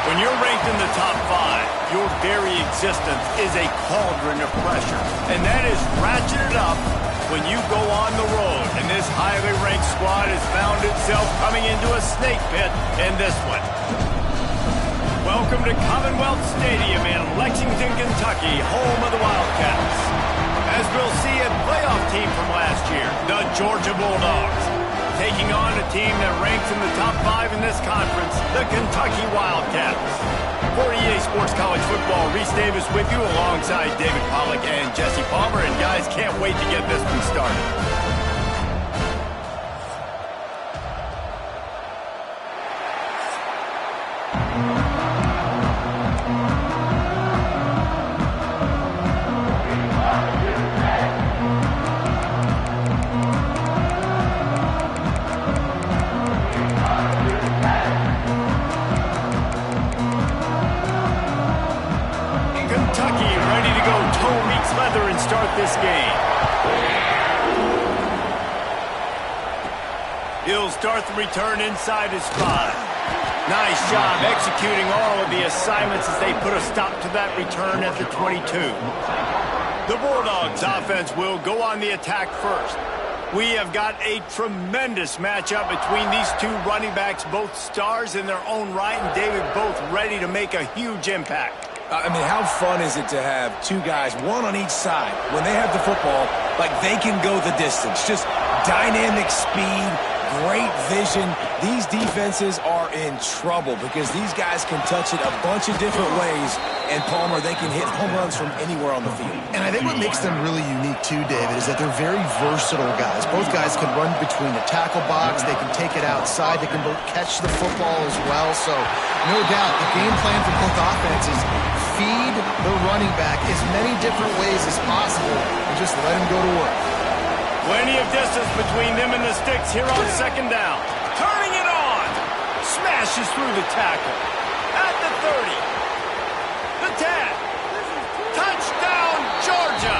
When you're ranked in the top 5, your very existence is a cauldron of pressure. And that is ratcheted up when you go on the road. And this highly ranked squad has found itself coming into a snake pit in this one. Welcome to Commonwealth Stadium in Lexington, Kentucky, home of the Wildcats. As we'll see a playoff team from last year, the Georgia Bulldogs, taking on a team that ranks in the top 5 in this conference, the Kentucky Wildcats. For EA Sports College Football, Reese Davis with you alongside David Pollack and Jesse Palmer. And guys, can't wait to get this one started. This game. He'll start the return inside his 5. Nice job executing all of the assignments as they put a stop to that return at the 22. The Bulldogs offense will go on the attack first. We have got a tremendous matchup between these two running backs, both stars in their own right, and David, both ready to make a huge impact. I mean, how fun is it to have two guys, one on each side, when they have the football, like they can go the distance. Just dynamic speed, great vision. These defenses are in trouble because these guys can touch it a bunch of different ways. And, Palmer, they can hit home runs from anywhere on the field. And I think what makes them really unique, too, David, is that they're very versatile guys. Both guys can run between the tackle box. They can take it outside. They can both catch the football as well. So, no doubt, the game plan for both offenses, feed the running back as many different ways as possible and just let him go to work. Plenty of distance between them and the sticks here on second down. Turning it on. Smashes through the tackle. At the 30. The 10. Touchdown, Georgia.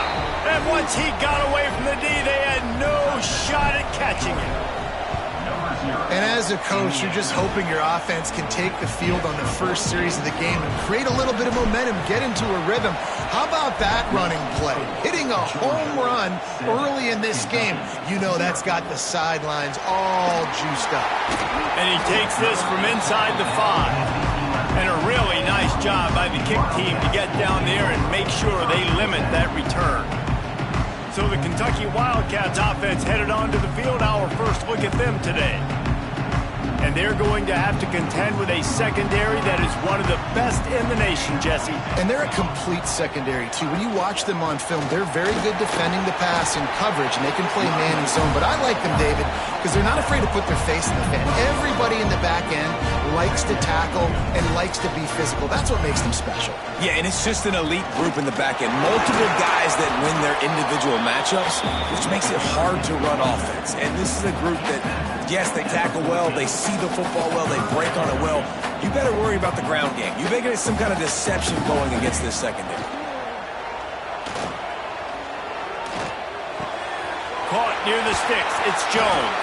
And once he got away from the D, they had no shot at catching him. And as a coach, you're just hoping your offense can take the field on the first series of the game and create a little bit of momentum, get into a rhythm. How about that running play? Hitting a home run early in this game. You know that's got the sidelines all juiced up. And he takes this from inside the 5. And a really nice job by the kick team to get down there and make sure they limit that return. So the Kentucky Wildcats offense headed onto the field. Our first look at them today. And they're going to have to contend with a secondary that is one of the best in the nation, Jesse. And they're a complete secondary, too. When you watch them on film, they're very good defending the pass and coverage, and they can play man and zone. But I like them, David, because they're not afraid to put their face in the fan. Everybody in the back end likes to tackle and likes to be physical. That's what makes them special. Yeah, and it's just an elite group in the back end. Multiple guys that win their individual matchups, which makes it hard to run offense. And this is a group that, yes, they tackle well, they see the football well, they break on it well. You better worry about the ground game. You better get some kind of deception going against this secondary. Caught near the sticks. It's Jones.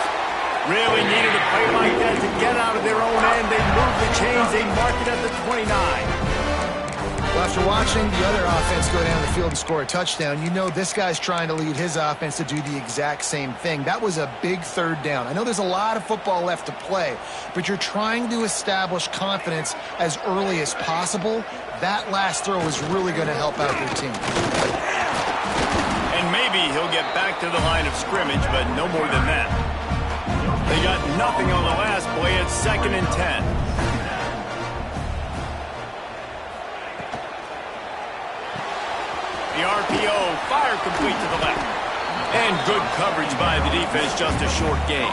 Really needed a play like that to get out of their own end. They move the chains. They mark it at the 29. Well, after watching the other offense go down the field and score a touchdown, you know this guy's trying to lead his offense to do the exact same thing. That was a big third down. I know there's a lot of football left to play, but you're trying to establish confidence as early as possible. That last throw is really going to help out your team. And maybe he'll get back to the line of scrimmage, but no more than that. They got nothing on the last play. It's 2nd and 10. The RPO, fire complete to the left. And good coverage by the defense, just a short gain.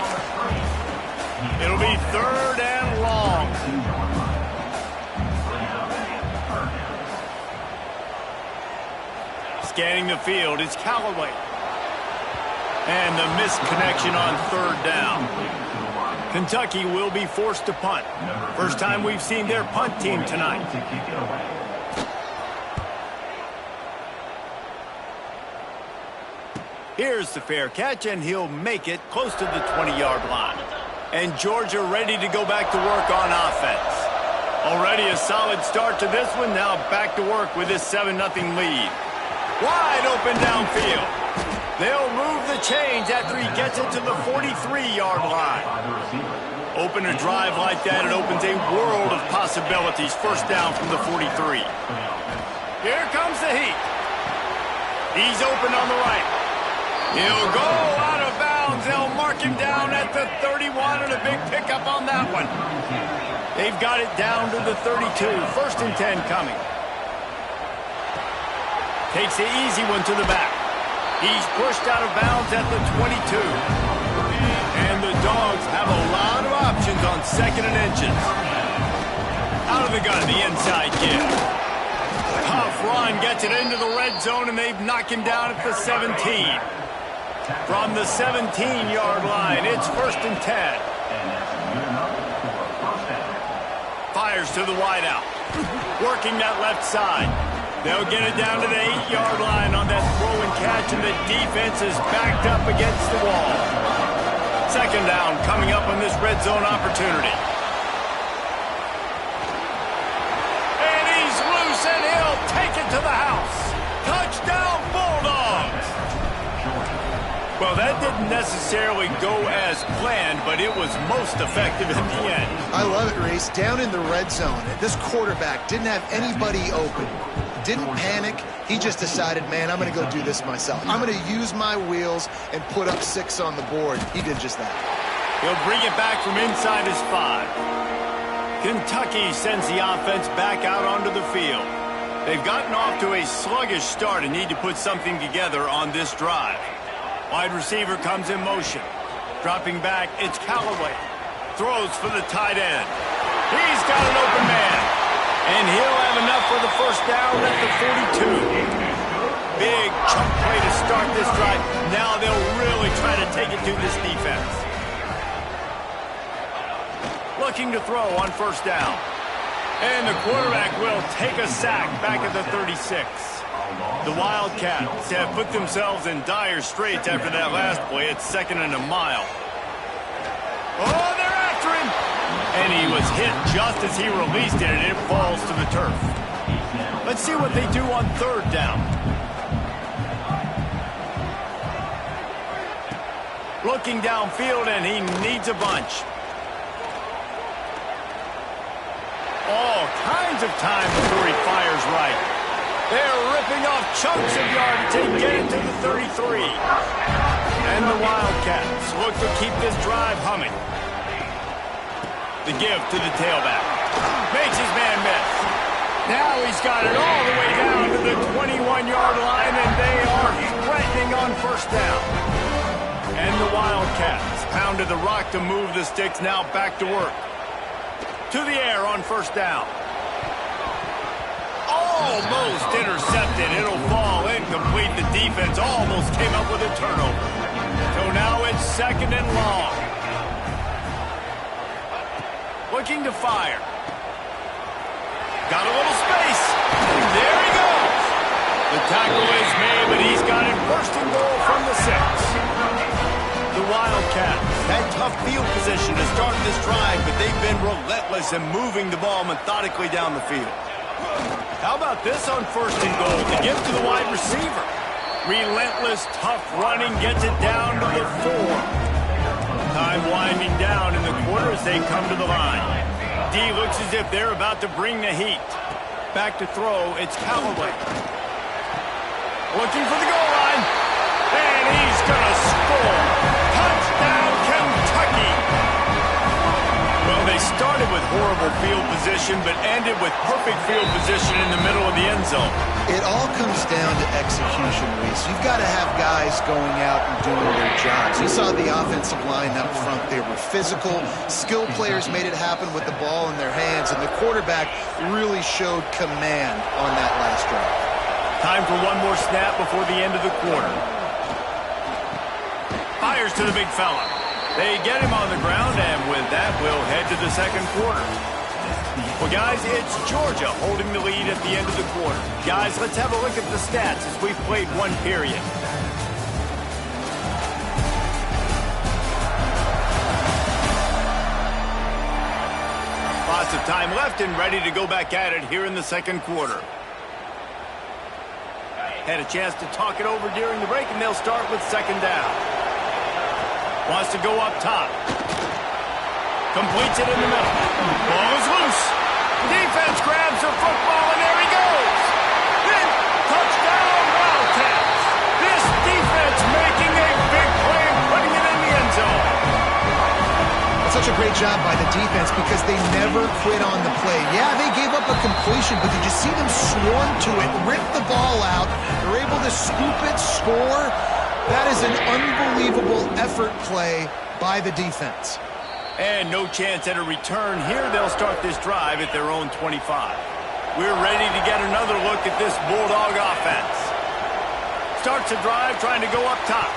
It'll be 3rd and long. Scanning the field, it's Callaway. And the missed connection on 3rd down. Kentucky will be forced to punt. First time we've seen their punt team tonight. Here's the fair catch, and he'll make it close to the 20-yard line. And Georgia ready to go back to work on offense. Already a solid start to this one. Now back to work with this 7-0 lead. Wide open downfield. They'll move the chains after he gets it to the 43-yard line. Open a drive like that, it opens a world of possibilities. First down from the 43. Here comes the heat. He's open on the right. He'll go out of bounds. They'll mark him down at the 31, and a big pickup on that one. They've got it down to the 32. 1st and 10 coming. Takes the easy one to the back. He's pushed out of bounds at the 22. And the Dogs have a lot of options on 2nd and inches. Out of the gun, the inside give. Tough run gets it into the red zone, and they've knocked him down at the 17. From the 17-yard line, it's 1st and 10. Fires to the wideout. Working that left side. They'll get it down to the 8-yard line on that throw and catch, and the defense is backed up against the wall. 2nd down coming up on this red zone opportunity. And he's loose, and he'll take it to the house. Touchdown, Bulldogs! Well, that didn't necessarily go as planned, but it was most effective at the end. I love it, Reese. Down in the red zone, this quarterback didn't have anybody open. Didn't panic. He just decided, man, I'm going to go do this myself. I'm going to use my wheels and put up 6 on the board. He did just that. He'll bring it back from inside his 5. Kentucky sends the offense back out onto the field. They've gotten off to a sluggish start and need to put something together on this drive. Wide receiver comes in motion. Dropping back, it's Callaway. Throws for the tight end. He's got an open man. And he'll have enough for the first down at the 42. Big chunk play to start this drive. Now they'll really try to take it to this defense. Looking to throw on 1st down. And the quarterback will take a sack back at the 36. The Wildcats have put themselves in dire straits after that last play. It's 2nd and a mile. Oh, they're after him! And he was hit just as he released it, and it falls to the turf. Let's see what they do on 3rd down. Looking downfield, and he needs a bunch. All kinds of time before he fires right. They're ripping off chunks of yardage to get it to the 33. And the Wildcats look to keep this drive humming. The give to the tailback. Makes his man miss. Now he's got it all the way down to the 21-yard line, and they are threatening on 1st down. And the Wildcats pounded the rock to move the sticks, now back to work. To the air on 1st down. Almost intercepted. It'll fall incomplete. The defense almost came up with a turnover. So now it's 2nd and long. Looking to fire. Got a little space. There he goes. The tackle is made, but he's got it 1st and goal from the 6. The Wildcats had tough field position to start this drive, but they've been relentless in moving the ball methodically down the field. How about this on 1st and goal? To give to the wide receiver. Relentless, tough running gets it down to the 4. Time winding down in the quarter as they come to the line. D looks as if they're about to bring the heat. Back to throw, it's Callaway. Looking for the goal line. And he's going to score. Touchdown, Kentucky. horrible field position, but ended with perfect field position in the middle of the end zone. It all comes down to execution, Reese. You've got to have guys going out and doing their jobs. You saw the offensive line up front. They were physical. Skilled players made it happen with the ball in their hands, and the quarterback really showed command on that last drive. Time for one more snap before the end of the quarter. Fires to the big fella. They get him on the ground, and with that, we'll head to the second quarter. Well, guys, it's Georgia holding the lead at the end of the quarter. Guys, let's have a look at the stats as we've played one period. Lots of time left and ready to go back at it here in the second quarter. Had a chance to talk it over during the break, and they'll start with second down. Wants to go up top. Completes it in the middle. Ball is loose. Defense grabs the football, and there he goes. Then touchdown Wildcats. This defense making a big play and putting it in the end zone. That's such a great job by the defense because they never quit on the play. Yeah, they gave up a completion, but did you see them swarm to it, rip the ball out? They're able to scoop it, score. That is an unbelievable effort play by the defense. And no chance at a return here. They'll start this drive at their own 25. We're ready to get another look at this Bulldog offense. Starts the drive trying to go up top.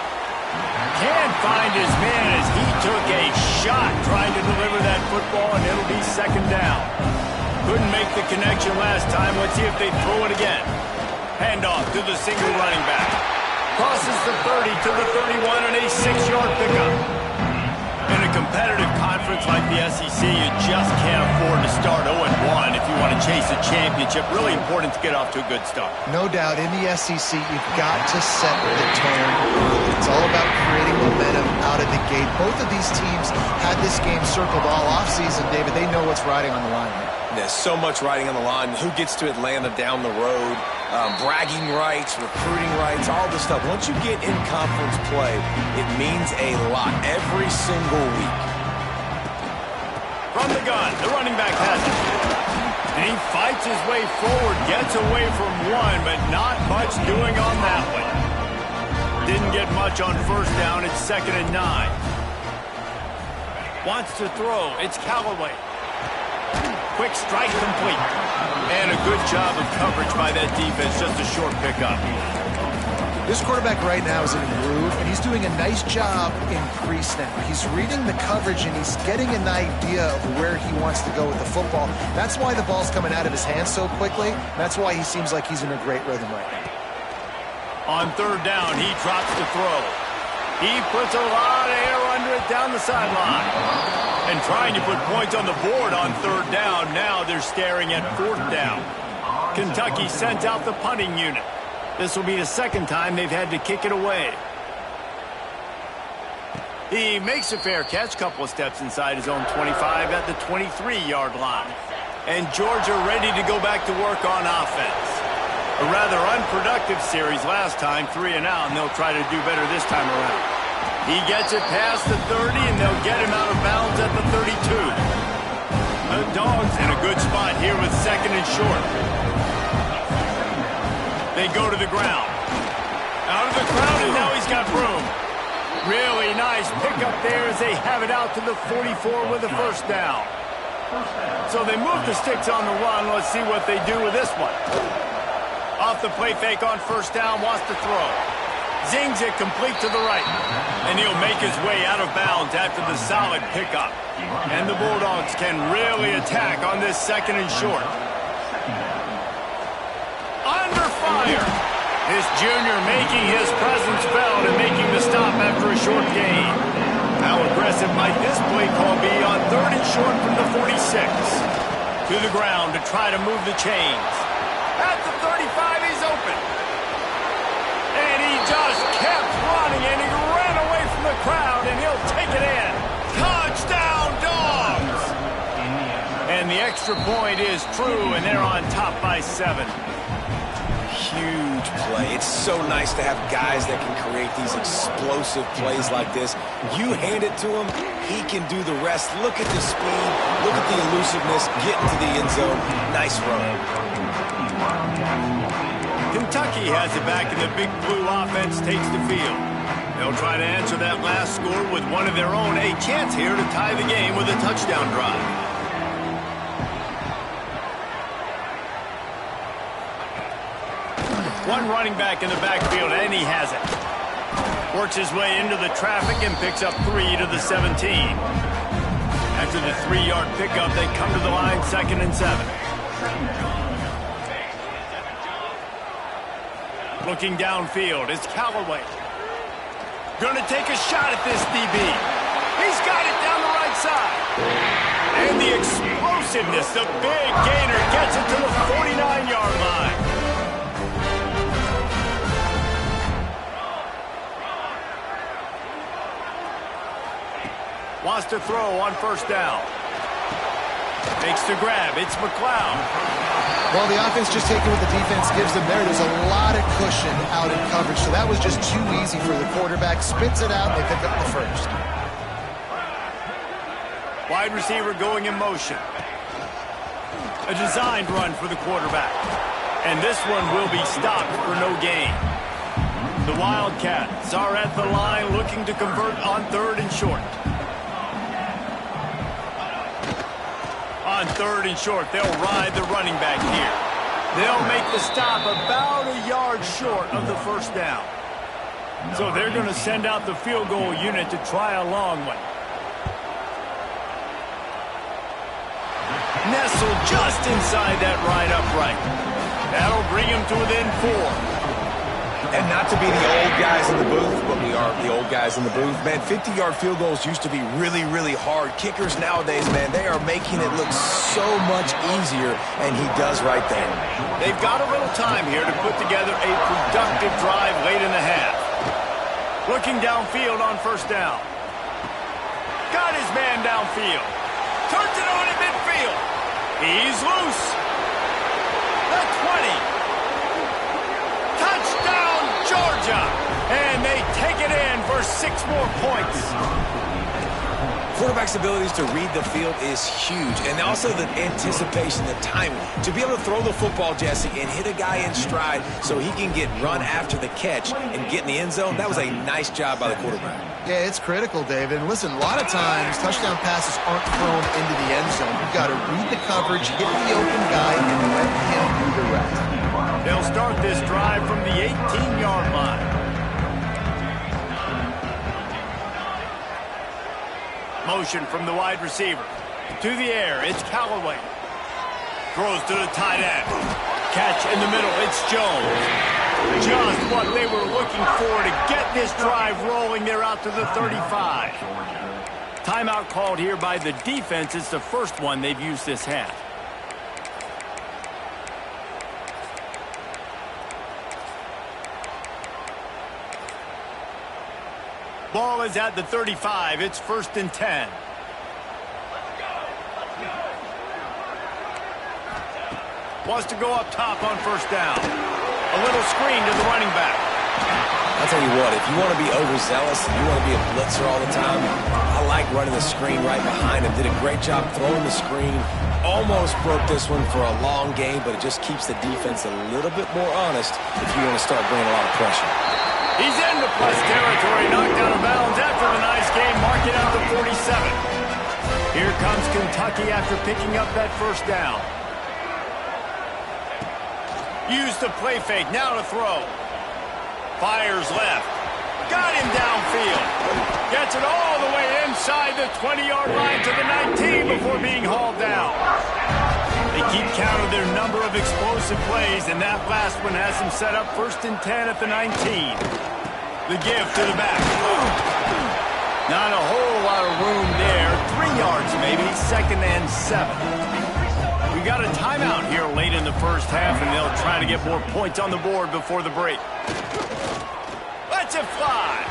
Can't find his man as he took a shot trying to deliver that football, and it'll be second down. Couldn't make the connection last time. Let's see if they throw it again. Handoff to the single running back. Crosses the 30 to the 31 and a 6-yard pickup. In a competitive conference like the SEC, you just can't afford to start 0-1 if you want to chase a championship. Really important to get off to a good start. No doubt, in the SEC, you've got to set the tone early. It's all about creating momentum out of the gate. Both of these teams had this game circled all offseason, David. They know what's riding on the line here. There's so much riding on the line. Who gets to Atlanta down the road? Bragging rights, recruiting rights, all this stuff. Once you get in conference play, it means a lot every single week. From the gun, the running back has it. And he fights his way forward, gets away from one, but not much doing on that one. Didn't get much on first down. It's 2nd and 9. Wants to throw. It's Callaway. Quick strike complete. And a good job of coverage by that defense. Just a short pickup. This quarterback right now is in a groove, and he's doing a nice job in pre-snap. He's reading the coverage, and he's getting an idea of where he wants to go with the football. That's why the ball's coming out of his hands so quickly. That's why he seems like he's in a great rhythm right now. On third down, he drops the throw. He puts a lot of air under it down the sideline. And trying to put points on the board on third down. Now they're staring at fourth down. Kentucky sends out the punting unit. This will be the second time they've had to kick it away. He makes a fair catch, couple of steps inside his own 25 at the 23-yard line. And Georgia ready to go back to work on offense. A rather unproductive series last time, 3 and out, and they'll try to do better this time around. He gets it past the 30, and they'll get him out of bounds at the 32. The Dogs in a good spot here with 2nd and short. They go to the ground. Out of the crowd, and now he's got room. Really nice pickup there as they have it out to the 44 with a first down. So they move the sticks on the run. Let's see what they do with this one. Off the play fake on first down, wants to throw. Zings it complete to the right. And he'll make his way out of bounds after the solid pickup. And the Bulldogs can really attack on this 2nd and short. Under fire. This junior making his presence felt and making the stop after a short gain. How aggressive might this play call be on 3rd and short from the 46? To the ground to try to move the chains. At the 35, he's open. And he just kept running, and he ran away from the crowd, and he'll take it in. Touchdown, Dogs! And the extra point is true, and they're on top by 7. Huge play. It's so nice to have guys that can create these explosive plays like this. You hand it to them, He can do the rest. Look at the speed. Look at the elusiveness. Getting to the end zone. Nice run. Kentucky has it back, and the Big Blue offense takes the field. They'll try to answer that last score with one of their own. A chance here to tie the game with a touchdown drive. One running back in the backfield, and he has it. Works his way into the traffic and picks up 3 to the 17. After the 3-yard pickup, they come to the line 2nd and 7. Looking downfield, it's Callaway. Gonna take a shot at this DB. He's got it down the right side. And the explosiveness, the big gainer gets it to the 49-yard line. Wants to throw on 1st down. Makes the grab. It's McLeod. Well, the offense just taking what the defense gives them there. There's a lot of cushion out in coverage, so that was just too easy for the quarterback. Spits it out, and they pick up the 1st. Wide receiver going in motion. A designed run for the quarterback. And this one will be stopped for no gain. The Wildcats are at the line looking to convert on 3rd and short. On 3rd and short, they'll ride the running back here. They'll make the stop about a yard short of the 1st down. So they're going to send out the field goal unit to try a long one. Nestled just inside that right upright. That'll bring him to within 4. And not to be the old guys in the booth, but we are the old guys in the booth. Man, 50-yard field goals used to be really, really hard. Kickers nowadays, man, they are making it look so much easier, and he does right there. They've got a little time here to put together a productive drive late in the half. Looking downfield on 1st down. Got his man downfield. Turns it on in midfield. He's loose. The 20. Touchdown, Georgia. And they take it in for 6 more points. Quarterback's abilities to read the field is huge. And also the anticipation, the timing. To be able to throw the football, Jesse, and hit a guy in stride so he can get run after the catch and get in the end zone, that was a nice job by the quarterback. Yeah, it's critical, David. And listen, a lot of times touchdown passes aren't thrown into the end zone. You've got to read the coverage, hit the open guy, and let him do the rest. They'll start this drive from the 18-yard line. Motion from the wide receiver. To the air, it's Callaway. Throws to the tight end. Catch in the middle, it's Jones. Just what they were looking for to get this drive rolling. They're out to the 35. Timeout called here by the defense. It's the first one they've used this half. Ball is at the 35. It's 1st and 10. Wants to go up top on 1st down. A little screen to the running back. I'll tell you what, if you want to be overzealous and you want to be a blitzer all the time, I like running the screen right behind him. Did a great job throwing the screen. Almost broke this one for a long game, but it just keeps the defense a little bit more honest if you want to start bringing a lot of pressure. He's into plus territory, knocked out of bounds after the nice game, mark it out to 47. Here comes Kentucky after picking up that 1st down. Use the play fake, now to throw. Fires left. Got him downfield. Gets it all the way inside the 20-yard line to the 19 before being hauled down. They keep count of their number of explosive plays, and that last one has them set up 1st and 10 at the 19. The give to the back. Not a whole lot of room there. 3 yards maybe, 2nd and 7. We got a timeout here late in the 1st half, and they'll try to get more points on the board before the break. Lets it fly.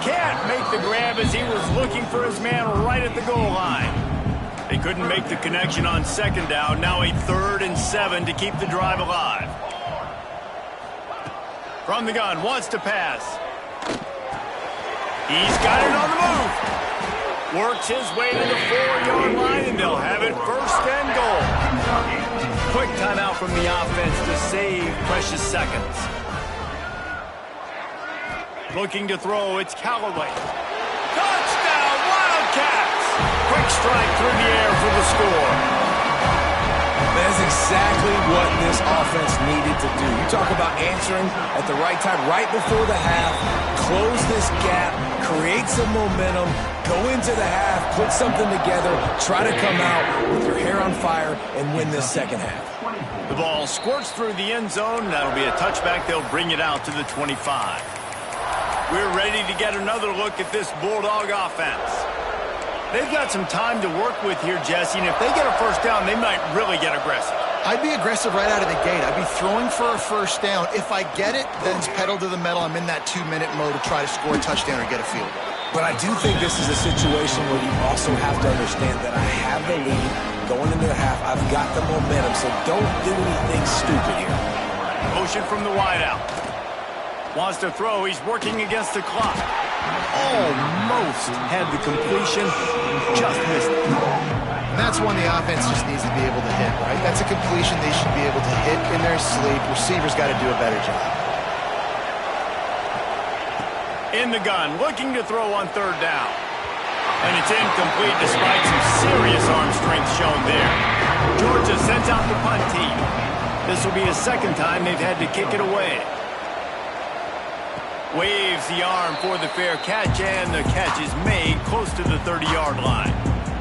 Can't make the grab as he was looking for his man right at the goal line. They couldn't make the connection on 2nd down. Now a 3rd and 7 to keep the drive alive. From the gun, wants to pass. He's got it on the move. Works his way to the 4-yard line, and they'll have it first and goal. Quick timeout from the offense to save precious seconds. Looking to throw, it's Callaway. Touchdown, Wildcats! Quick strike through the air for the score. That's exactly what this offense needed to do. You talk about answering at the right time, right before the half, close this gap, create some momentum, go into the half, put something together, try to come out with your hair on fire and win this second half. The ball squirts through the end zone. That'll be a touchback. They'll bring it out to the 25. We're ready to get another look at this Bulldog offense. They've got some time to work with here, Jesse, and if they get a first down, they might really get aggressive. I'd be aggressive right out of the gate. I'd be throwing for a first down. If I get it, then it's pedal to the metal. I'm in that 2-minute mode to try to score a touchdown or get a field goal. But I do think this is a situation where you also have to understand that I have the lead going into the half. I've got the momentum, so don't do anything stupid here. Motion from the wideout. Wants to throw. He's working against the clock. Almost had the completion. Just missed it. And that's one the offense just needs to be able to hit, right? That's a completion they should be able to hit in their sleep. Receivers got to do a better job. In the gun, looking to throw on third down. And it's incomplete despite some serious arm strength shown there. Georgia sends out the punt team. This will be a second time they've had to kick it away. Waves the arm for the fair catch, and the catch is made close to the 30-yard line.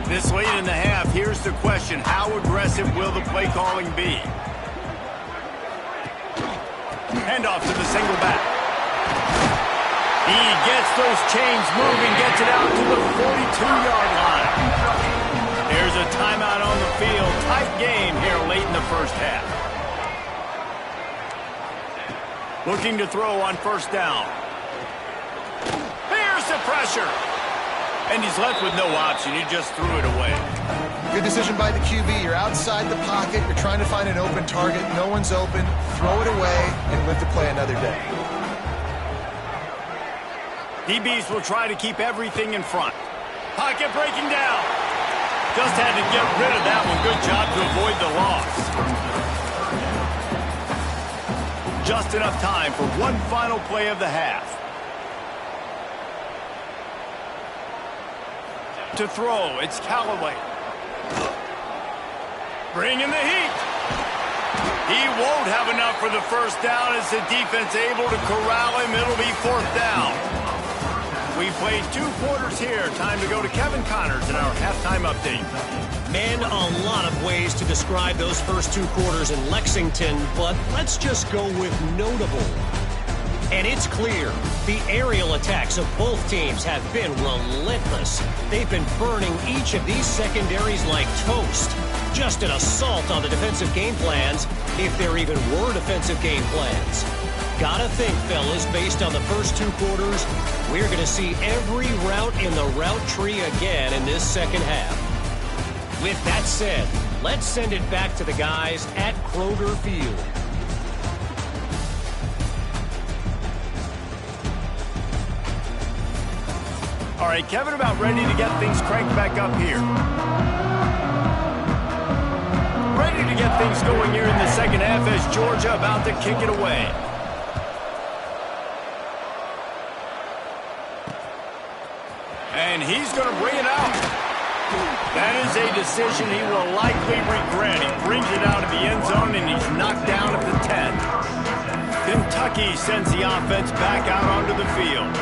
This late in the half, here's the question. How aggressive will the play calling be? Handoff to the single back. He gets those chains moving, gets it out to the 42-yard line. There's a timeout on the field. Tight game here late in the first half. Looking to throw on first down. Here's the pressure. And he's left with no option. He just threw it away. Good decision by the QB. You're outside the pocket. You're trying to find an open target. No one's open. Throw it away and live to play another day. DBs will try to keep everything in front. Pocket breaking down. Just had to get rid of that one. Good job to avoid the loss. Just enough time for one final play of the half. To throw, it's Callaway. Bringing the heat. He won't have enough for the first down as the defense able to corral him. It'll be fourth down. We played 2 quarters here. Time to go to Kevin Connors in our halftime update. Man, a lot of ways to describe those first 2 quarters in Lexington, but let's just go with notable. And it's clear, the aerial attacks of both teams have been relentless. They've been burning each of these secondaries like toast. Just an assault on the defensive game plans, if there even were defensive game plans. Gotta think, fellas, based on the first 2 quarters, we're going to see every route in the route tree again in this second half. With that said, let's send it back to the guys at Kroger Field. All right, Kevin, about ready to get things cranked back up here. Ready to get things going here in the second half as Georgia about to kick it away. And he's going to bring it out. That is a decision he will likely regret. He brings it out of the end zone, and he's knocked down at the 10. Kentucky sends the offense back out onto the field.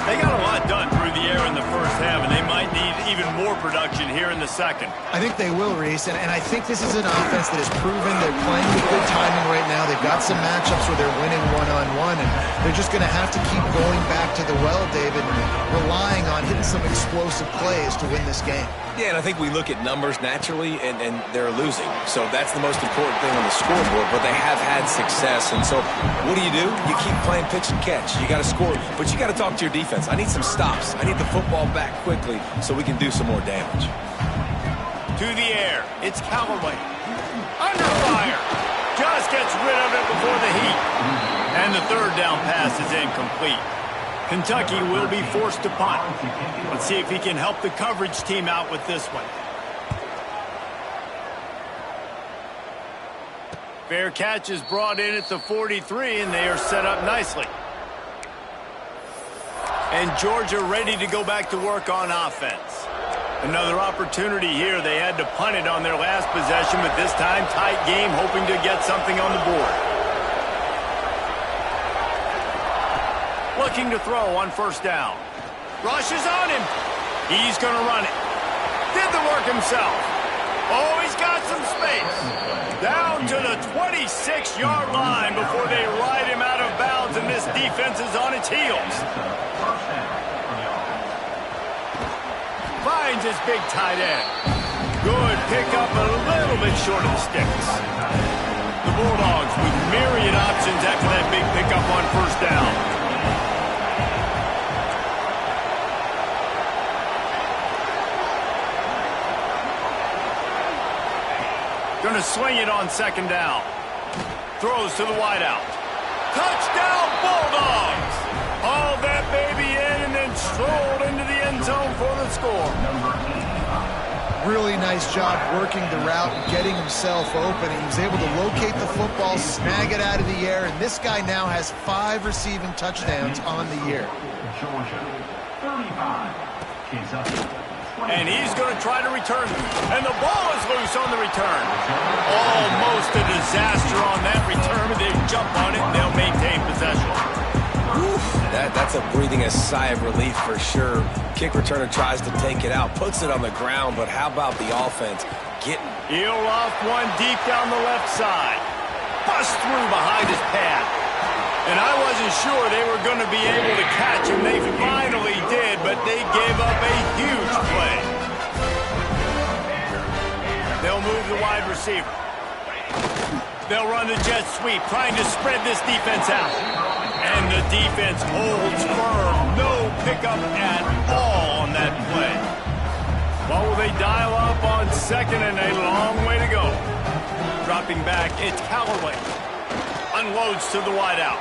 They got a lot done through the air in the first half, and they might need even more production here in the second. I think they will, Reese, and I think this is an offense that has proven they're playing with good timing right now. They've got some matchups where they're winning one-on-one, and they're just going to have to keep going back to the well, David, and relying on hitting some explosive plays to win this game. Yeah, and I think we look at numbers naturally, and they're losing. So that's the most important thing on the scoreboard, but they have had success. And so what do? You keep playing pitch and catch. You got to score, but you got to talk to your defense. I need some stops. I need the football back quickly so we can do some more damage. To the air, it's Callaway. Under fire. Just gets rid of it before the heat. And the third down pass is incomplete. Kentucky will be forced to punt. Let's see if he can help the coverage team out with this one. Fair catch is brought in at the 43, and they are set up nicely. And Georgia ready to go back to work on offense. Another opportunity here. They had to punt it on their last possession, but this time tight game, hoping to get something on the board. Looking to throw on first down. Rush is on him. He's going to run it. Did the work himself. Oh, he's got some space. Down to the 26-yard line before they ride him out of bounds, and this defense is on its heels. Finds his big tight end. Good pickup, a little bit short of the sticks. The Bulldogs with myriad options after that big pickup on first down. Going to swing it on second down. Throws to the wideout. Touchdown, Bulldogs! Hauled that baby in and then strolled into the end zone for the score. Really nice job working the route and getting himself open. He was able to locate the football, snag it out of the air, and this guy now has 5 receiving touchdowns on the year. And he's going to try to return. And the ball is loose on the return. Almost a disaster on that return, but they jump on it and they'll maintain possession. That's a breathing a sigh of relief for sure. Kick returner tries to take it out, puts it on the ground, but how about the offense getting... He'll off one deep down the left side. Bust through behind his pad. And I wasn't sure they were going to be able to catch him. They finally did, but they gave up a huge play. They'll move the wide receiver. They'll run the jet sweep, trying to spread this defense out. And the defense holds firm. No pickup at all on that play. What will they dial up on second, and a long way to go. Dropping back, it's Callaway. Unloads to the wideout.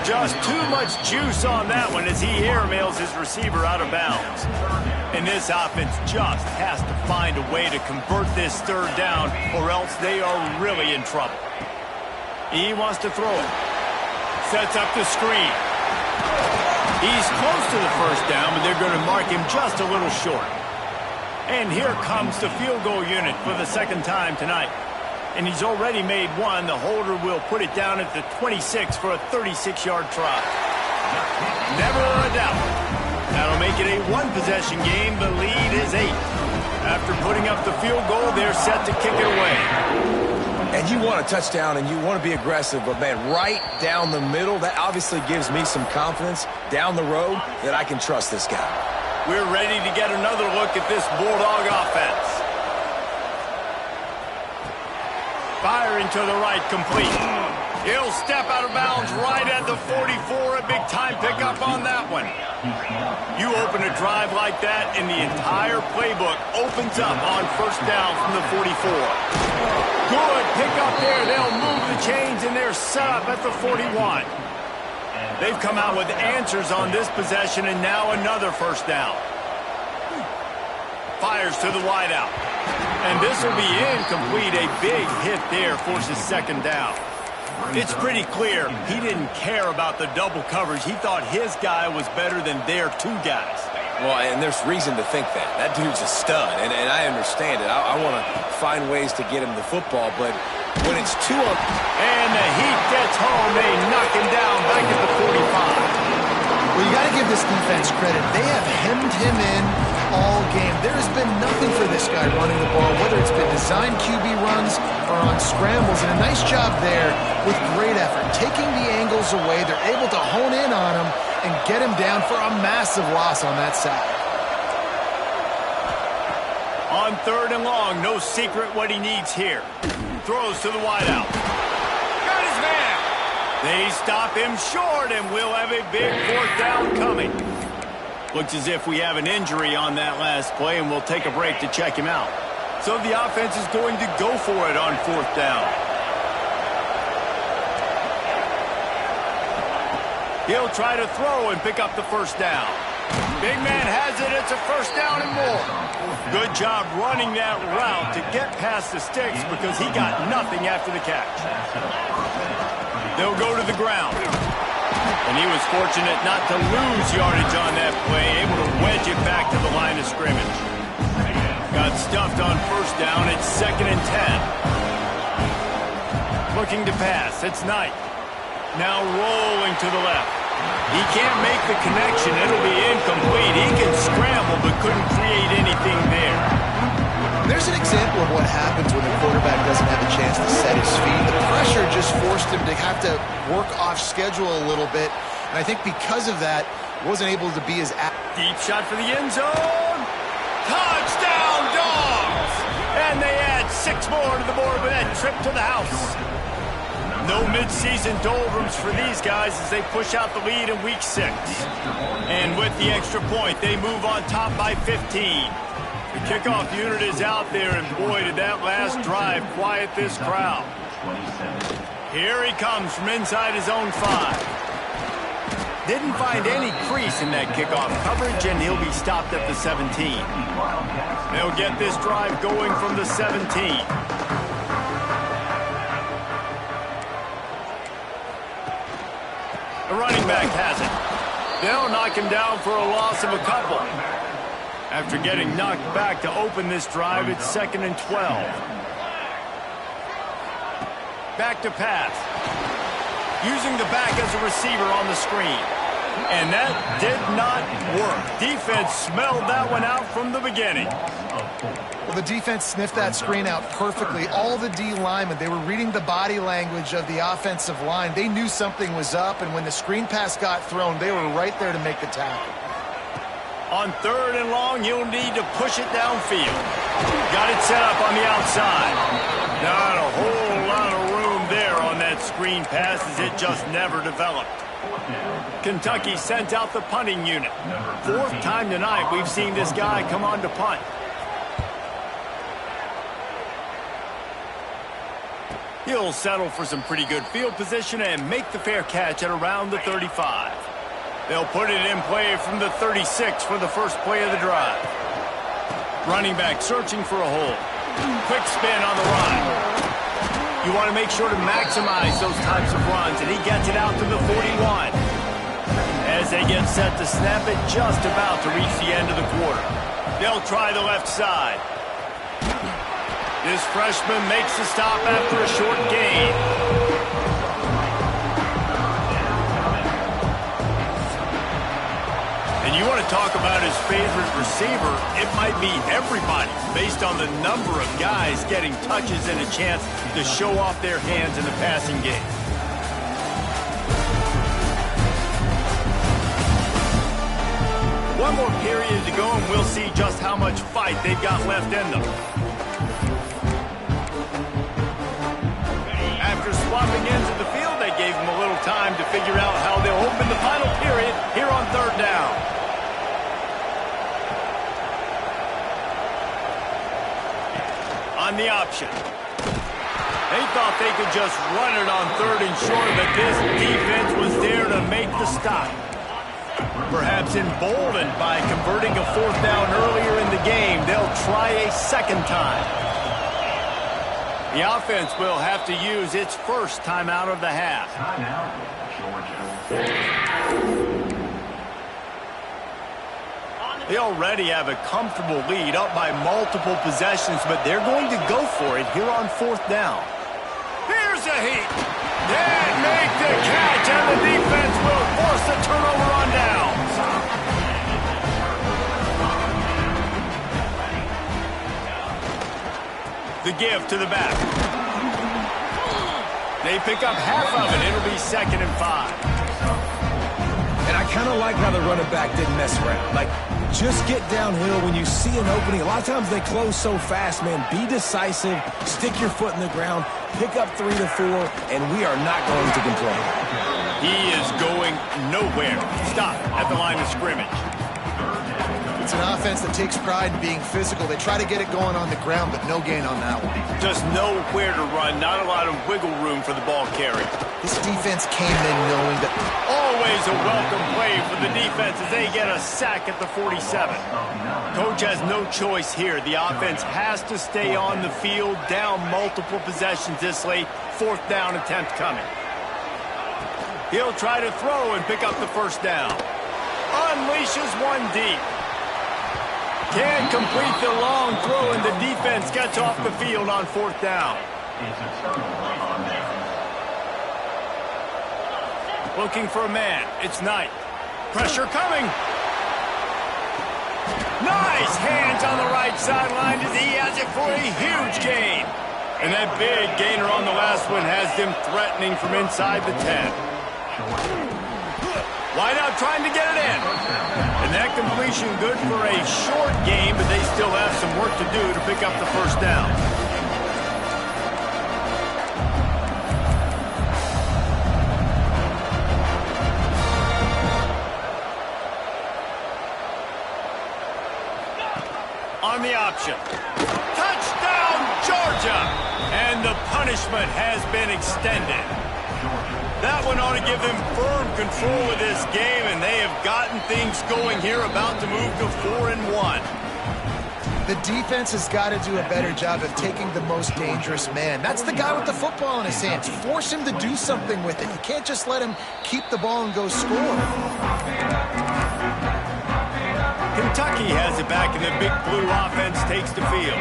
Just too much juice on that one as he airmails his receiver out of bounds. And this offense just has to find a way to convert this third down, or else they are really in trouble. He wants to throw it. Sets up the screen. He's close to the first down, but they're going to mark him just a little short. And here comes the field goal unit for the second time tonight. And he's already made one. The holder will put it down at the 26 for a 36-yard try. Never a doubt. That'll make it a one-possession game. The lead is 8. After putting up the field goal, they're set to kick it away. And you want a touchdown and you want to be aggressive, but, man, right down the middle, that obviously gives me some confidence down the road that I can trust this guy. We're ready to get another look at this Bulldog offense. Firing to the right, complete. He'll step out of bounds right at the 44. A big-time pickup on that one. You open a drive like that, and the entire playbook opens up on first down from the 44. Good pickup there. They'll move the chains, and they're set up at the 41. They've come out with answers on this possession, and now another first down. Fires to the wideout. And this will be incomplete. A big hit there forces second down. It's pretty clear he didn't care about the double coverage. He thought his guy was better than their 2 guys. Well, and there's reason to think that. That dude's a stud, and I understand it. I want to find ways to get him the football, but when it's 2 up... And the heat gets home. They knock him down back at the 45. Well, you got to give this defense credit. They have hemmed him in all game. There has been nothing for this guy running the ball, whether it's been designed QB runs or on scrambles, and a nice job there with great effort. Taking the angles away, they're able to hone in on him and get him down for a massive loss on that side. On third and long, no secret what he needs here. Throws to the wideout. Got his man. They stop him short, and we'll have a big fourth down coming. Looks as if we have an injury on that last play, and we'll take a break to check him out. So the offense is going to go for it on fourth down. He'll try to throw and pick up the first down. Big man has it. It's a first down and more. Good job running that route to get past the sticks because he got nothing after the catch. They'll go to the ground. And he was fortunate not to lose yardage on that play, able to wedge it back to the line of scrimmage. Got stuffed on first down. It's 2nd and 10. Looking to pass. It's Knight. Now rolling to the left. He can't make the connection. It'll be incomplete. He can scramble but couldn't create anything there. There's an example of what happens when the quarterback doesn't have a chance to set his feet. The pressure just forced him to have to work off schedule a little bit. And I think because of that, wasn't able to be as active. Deep shot for the end zone. Touchdown, Dogs! And they add 6 more to the board with that trip to the house. No midseason doldrums for these guys as they push out the lead in Week 6. And with the extra point, they move on top by 15. The kickoff unit is out there, and boy, did that last drive quiet this crowd. Here he comes from inside his own 5. Didn't find any crease in that kickoff coverage, and he'll be stopped at the 17. They'll get this drive going from the 17. The running back has it. They'll knock him down for a loss of a couple. After getting knocked back to open this drive, it's 2nd and 12. Back to pass. Using the back as a receiver on the screen. And that did not work. Defense smelled that one out from the beginning. Well, the defense sniffed that screen out perfectly. All the D linemen, they were reading the body language of the offensive line. They knew something was up, and when the screen pass got thrown, they were right there to make the tackle. On 3rd and long, you'll need to push it downfield. Got it set up on the outside. Not a whole lot of room there on that screen pass as it just never developed. Kentucky sent out the punting unit. 4th time tonight we've seen this guy come on to punt. He'll settle for some pretty good field position and make the fair catch at around the 35. They'll put it in play from the 36 for the first play of the drive. Running back searching for a hole. Quick spin on the run. You want to make sure to maximize those types of runs, and he gets it out to the 41. As they get set to snap it, just about to reach the end of the quarter. They'll try the left side. This freshman makes the stop after a short gain. And you want to talk about his favorite receiver, it might be everybody based on the number of guys getting touches and a chance to show off their hands in the passing game. One more period to go, and we'll see just how much fight they've got left in them. After swapping ends of the field, they gave them a little time to figure out how they'll open the final period here on 3rd down. On the option. They thought they could just run it on 3rd and short, but this defense was there to make the stop. Perhaps emboldened by converting a 4th down earlier in the game, they'll try a second time. The offense will have to use its first timeout of the half. They already have a comfortable lead up by multiple possessions, but they're going to go for it here on 4th down. Here's a heat. They make the catch, and the defense will force the turnover on downs. The give to the back. They pick up half of it. It'll be 2nd and 5. And I kind of like how the running back didn't mess around. Like, just get downhill when you see an opening. A lot of times they close so fast, man. Be decisive. Stick your foot in the ground. Pick up 3 to 4, and we are not going to complain. He is going nowhere. Stop at the line of scrimmage. It's an offense that takes pride in being physical. They try to get it going on the ground, but no gain on that one. Just nowhere to run, not a lot of wiggle room for the ball carrier. This defense came in knowing that... Always a welcome play for the defense as they get a sack at the 47. Coach has no choice here. The offense has to stay on the field, down multiple possessions this late. 4th down attempt coming. He'll try to throw and pick up the first down. Unleashes one deep. Can't complete the long throw, and the defense gets off the field on 4th down. Looking for a man. It's Knight. Pressure coming. Nice hands on the right sideline as he has it for a huge gain. And that big gainer on the last one has them threatening from inside the 10. Wide out trying to get it in. And that completion good for a short game, but they still have some work to do to pick up the first down. On the option. Touchdown, Georgia! And the punishment has been extended. That one ought to give them firm control of this game, and they have gotten things going here, about to move to 4-1. The defense has got to do a better job of taking the most dangerous man. That's the guy with the football in his hands. Force him to do something with it. You can't just let him keep the ball and go score. Kentucky has it back, and the big blue offense takes the field.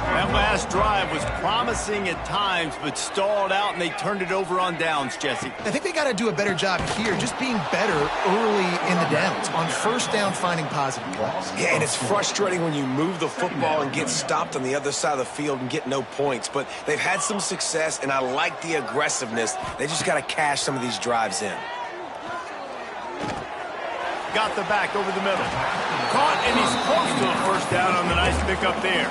That last drive was promising at times, but stalled out, and they turned it over on downs, Jesse. I think they got to do a better job here, just being better early in the downs. On 1st down, finding positive plays. Yeah, and it's frustrating when you move the football and get stopped on the other side of the field and get no points. But they've had some success, and I like the aggressiveness. They just got to cash some of these drives in. Got the back over the middle. Caught, and he's close to a first down on the nice pickup there.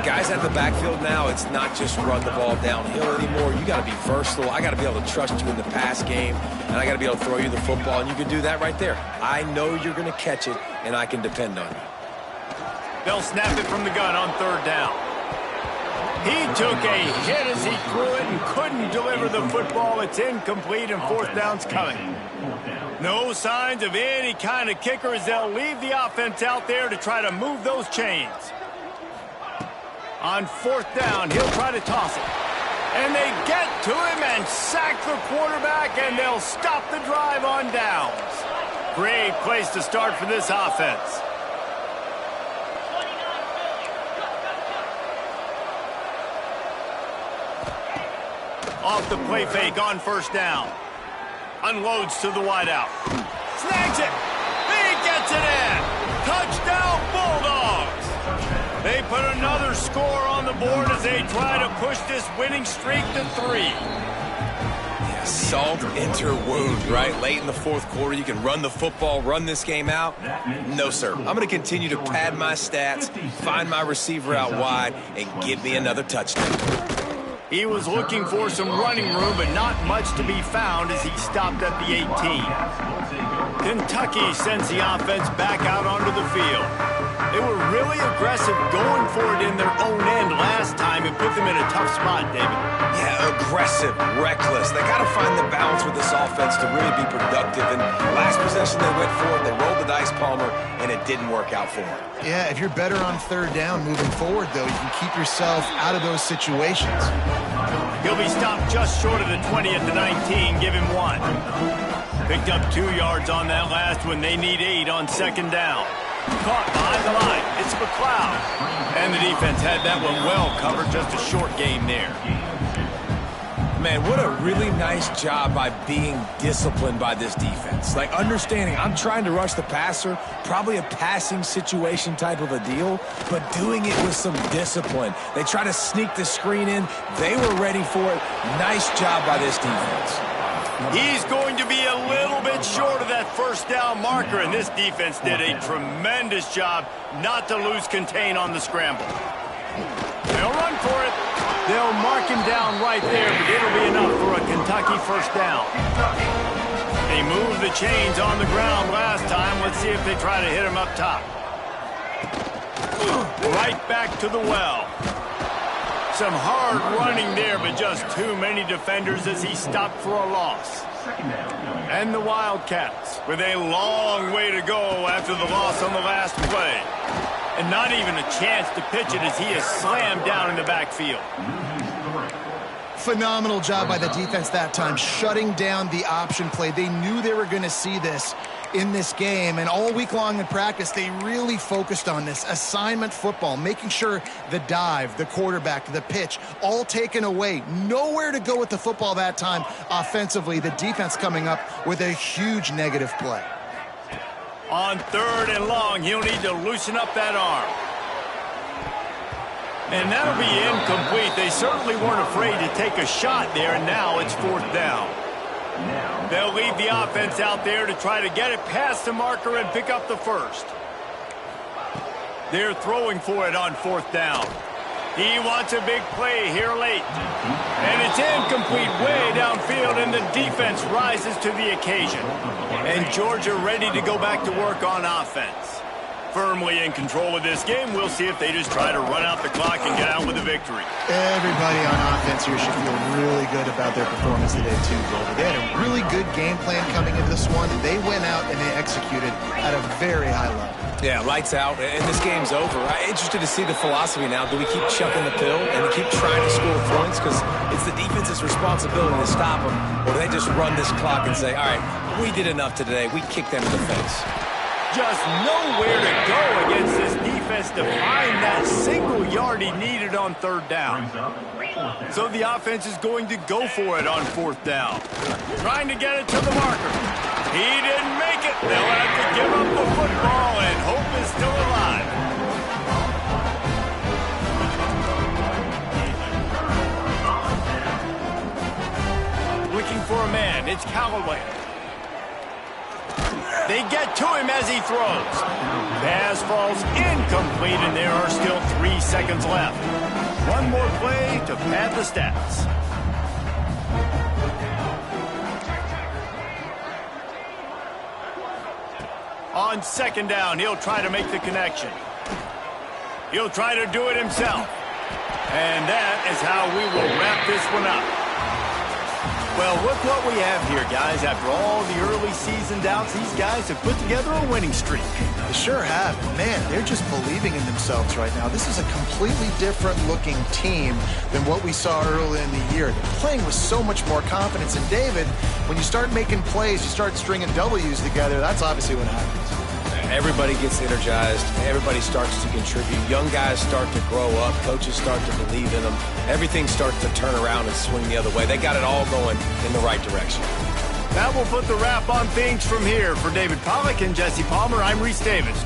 Guys at the backfield now, it's not just run the ball downhill anymore. You got to be versatile. I got to be able to trust you in the pass game, and I got to be able to throw you the football, and you can do that right there. I know you're going to catch it, and I can depend on you. They'll snap it from the gun on 3rd down. He took a hit as he threw it and couldn't deliver the football. It's incomplete, and 4th down's coming. No signs of any kind of kicker as they'll leave the offense out there to try to move those chains. On 4th down, he'll try to toss it. And they get to him and sack the quarterback, and they'll stop the drive on downs. Great place to start for this offense. Off the play fake on 1st down. Unloads to the wideout. Snags it. He gets it in. Touchdown, Bulldogs. They put another score on the board as they try to push this winning streak to 3. Yeah, salt enter wound, right? Late in the 4th quarter, you can run the football, run this game out. No, sir. I'm going to continue to pad my stats, find my receiver out wide, and give me another touchdown. He was looking for some running room, but not much to be found as he stopped at the 18. Kentucky sends the offense back out onto the field. They were really aggressive going for it in their own end last time and put them in a tough spot, David. Yeah, aggressive, reckless. They got to find the balance with this offense to really be productive. And last possession they went for it, they rolled the dice, Palmer, and it didn't work out for them. Yeah, if you're better on 3rd down moving forward, though, you can keep yourself out of those situations. He'll be stopped just short of the 20 at the 19. Give him 1. Picked up 2 yards on that last one. They need 8 on 2nd down. Caught behind the line. It's McLeod. And the defense had that one well covered. Just a short game there. Man, what a really nice job by being disciplined by this defense. Like, understanding I'm trying to rush the passer, probably a passing situation type of a deal, but doing it with some discipline. They try to sneak the screen in. They were ready for it. Nice job by this defense. He's going to be a little bit short of that 1st down marker, and this defense did a tremendous job not to lose contain on the scramble. They'll run for it. They'll mark him down right there, but it'll be enough for a Kentucky 1st down. They moved the chains on the ground last time. Let's see if they try to hit him up top. Right back to the well. Some hard running there, but just too many defenders as he stopped for a loss. And the Wildcats with a long way to go after the loss on the last play. And not even a chance to pitch it as he is slammed down in the backfield. Phenomenal job by the defense that time, shutting down the option play. They knew they were going to see this in this game, and all week long in practice, they really focused on this assignment football, making sure the dive, the quarterback, the pitch, all taken away. Nowhere to go with the football that time offensively. The defense coming up with a huge negative play. On 3rd and long, he'll need to loosen up that arm. And that'll be incomplete. They certainly weren't afraid to take a shot there, and now it's 4th down. They'll leave the offense out there to try to get it past the marker and pick up the first. They're throwing for it on 4th down. He wants a big play here late. And it's incomplete way downfield, and the defense rises to the occasion. And Georgia ready to go back to work on offense. Firmly in control of this game. We'll see if they just try to run out the clock and get out with a victory. Everybody on offense here should feel really good about their performance today, too, Golden. They had a really good game plan coming into this one. They went out and they executed at a very high level. Yeah, lights out, and this game's over. I'm interested to see the philosophy now. Do we keep chucking the pill and keep trying to score points? Because it's the defense's responsibility to stop them. Or do they just run this clock and say, all right, we did enough today. We kicked them in the face. Just nowhere to go against this defense to find that single yard he needed on 3rd down. So the offense is going to go for it on 4th down. Trying to get it to the marker. He didn't make it. They'll have to give up the football, and hope is still alive. Looking for a man. It's Callaway. They get to him as he throws. Pass falls incomplete, and there are still 3 seconds left. One more play to pad the stats. On 2nd down, he'll try to make the connection. He'll try to do it himself. And that is how we will wrap this one up. Well, look what we have here, guys. After all the early season doubts, these guys have put together a winning streak. They sure have. Man, they're just believing in themselves right now. This is a completely different looking team than what we saw early in the year. They're playing with so much more confidence. And David, when you start making plays, you start stringing W's together, that's obviously what happens. Everybody gets energized. Everybody starts to contribute. Young guys start to grow up. Coaches start to believe in them. Everything starts to turn around and swing the other way. They got it all going in the right direction. That will put the wrap on things from here. For David Pollack and Jesse Palmer, I'm Reese Davis.